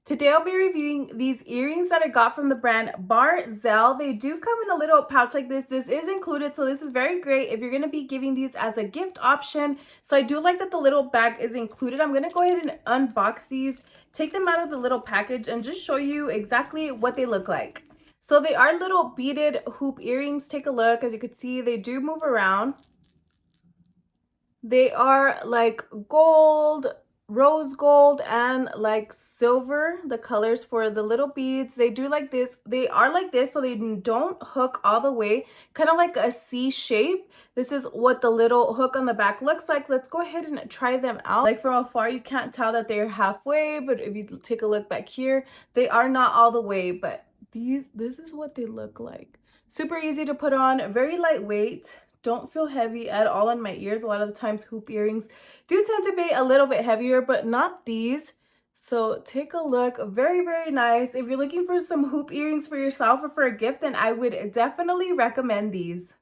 Today I'll be reviewing these earrings that I got from the brand Barzel. They do come in a little pouch like this. This is included, so this is very great if you're going to be giving these as a gift option. So I do like that the little bag is included. I'm going to go ahead and unbox these, take them out of the little package, and just show you exactly what they look like. So they are little beaded hoop earrings. Take a look. As you can see, they do move around. They are like gold, rose gold, and like silver, the colors for the little beads. They do like this. They are like this, so they don't hook all the way, kind of like a C shape. This is what the little hook on the back looks like. Let's go ahead and try them out. Like from afar, you can't tell that they're halfway, but if you take a look back here, they are not all the way, but this is what they look like. Super easy to put on, very lightweight. Don't feel heavy at all on my ears. A lot of the times hoop earrings do tend to be a little bit heavier, but not these. So take a look. Very, very nice. If you're looking for some hoop earrings for yourself or for a gift, then I would definitely recommend these.